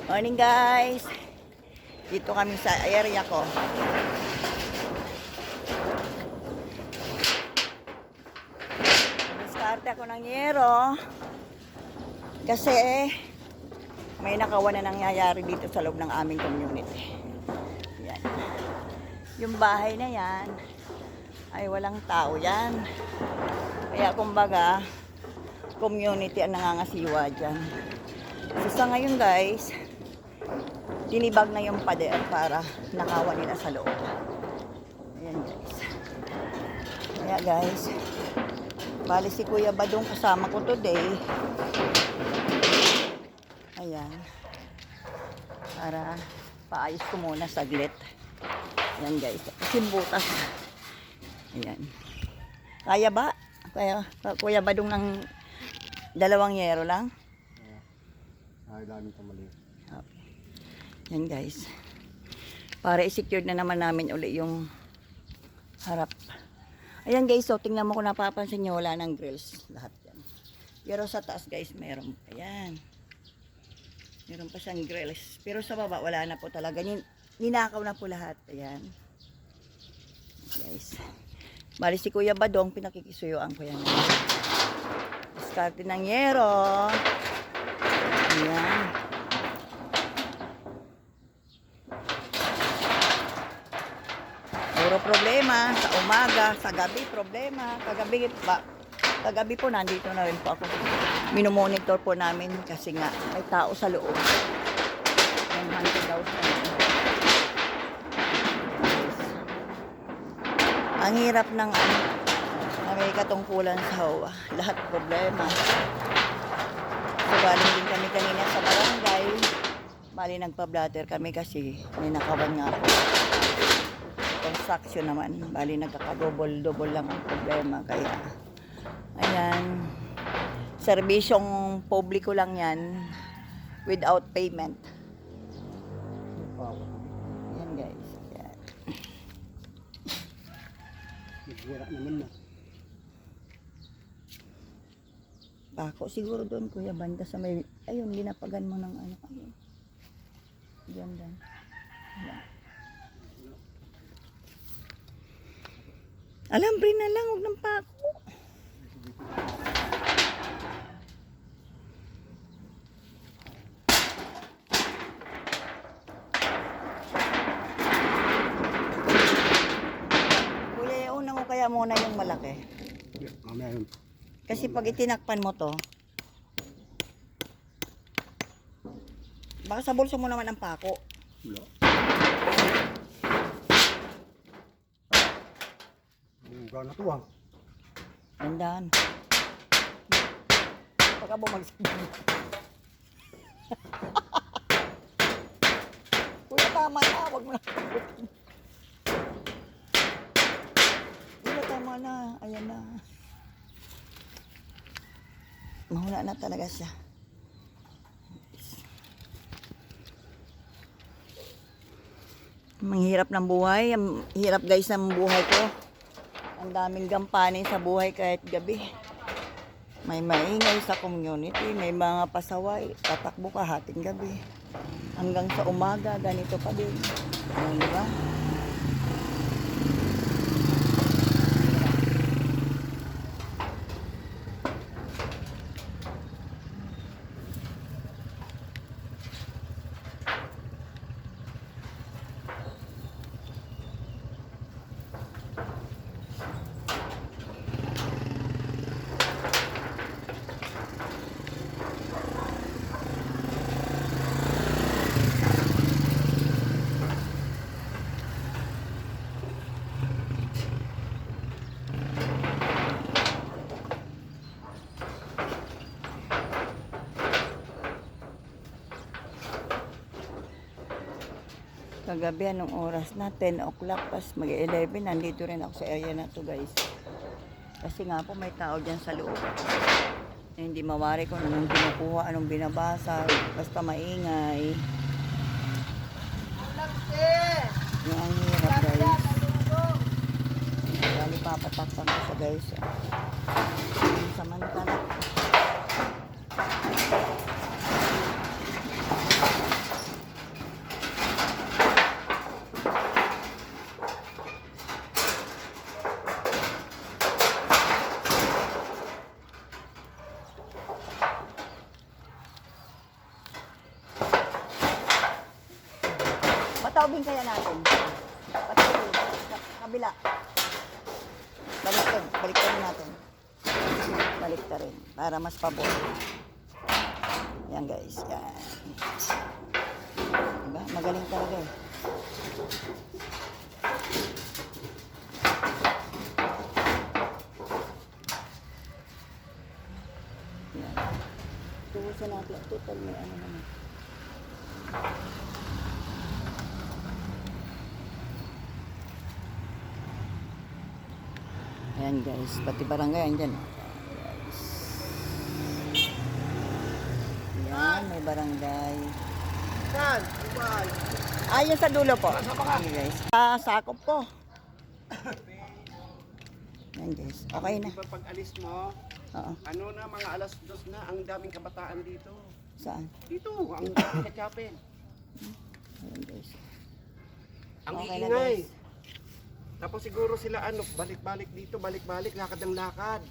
Morning guys. Dito kami sa area ko. Start ako ng yero. Kasi may nakawan na nangyayari dito sa loob ng aming community. Yan. Yung bahay na yan ay walang tao yan. Kaya kumbaga community ang nangangasiwa dyan. So sa ngayon guys, tinibag na yung pader para nakawan nila sa loob. Ayan guys. Kaya guys, bali si Kuya Badong kasama ko today. Ayan. Para paayos ko muna saglit. Ayan guys. Kasi butas. Ayan. Kaya ba? Kuya Badong ng 2 yero lang? Ay, dami ito mali. Okay. Yan guys. Para i-secure na naman namin uli yung harap. Ayan guys, so tingnan mo kung napapansin nyo, wala ng grills. Lahat yan. Pero sa taas guys, meron. Ayan. Meron pa siyang grills. Pero sa baba, wala na po talaga. Ninakaw na po lahat. Ayan. Guys. Bali si Kuya Badong, pinakikisuyuan ko yan. Diskarte ng yero. Ayan. Puro problema. Sa umaga, sa gabi problema. Kagabi po nandito na rin po ako. Minomonitor po namin kasi nga may tao sa loob. Yung haunted house na yun. Ang hirap ng na may katungkulan sa hawa. Lahat problema. So, galing din kami kanina sa barangay. Bali, nagpa-blatter kami kasi may nakawan nga po. Construction naman. Bali, nagkakadouble-double lang ang problema. Kaya, ayan. Serbisyong publiko lang yan. Without payment. Ayan, guys. Ayan. Nagbura naman na. Pako siguro doon, Kuya Banda, sa may, ayun, linapagan mo ng ano. Ayun. Diyan. Ayan. Alambre na lang, huwag ng pako. Kuya, iuna mo kaya muna yung malaki. Mamaya yun. Kasi pag itinakpan mo to, baka sa bulso mo naman ang pako. Wala. Gano'n na ito ah. Tandaan. Pagka bumagsak. Kuya, tama na. Huwag mo na. Kuya, tama na. Ayan na. Mahuna na talaga siya. Manghirap ng buhay. Ang hirap guys ng buhay ko. Ang daming gampanin sa buhay kahit gabi. May maingay sa community, may mga pasaway, tatakbo ka hating gabi. Hanggang sa umaga, ganito pa din. Ano, di ba? Kagabi, anong oras na? 10 o'clock, pas mag-11, nandito rin ako sa area na to guys. Kasi nga po may tao dyan sa loob. Hindi mawari kung anong kinukuha, anong binabasa, basta maingay. Yung ang hirap guys. Bali papatakpan ko siya guys. Samantala. Pataubin kaya natin. Pataubin. Sa kabila. Baliktad natin. Baliktad rin. Para mas pabor. Yan guys. Yan. Diba? Magaling talaga eh. Yan. Tubusan natin. Total may ano naman. Ayan guys, pati barangay andyan. Guys. Ayan, may barangay. Saan? Ayun sa dulo po. Okay guys. Sakop po. Ayan guys, okay na. Di ba pag alis mo, Oo. ano na, mga alas 2 na, ang daming kabataan dito. Saan? Dito, ang daming ka-chapel. Ayan guys. Ang Okay na, iingay. guys. Tapos siguro sila, ano, balik-balik dito, balik-balik, lakad ng lakad.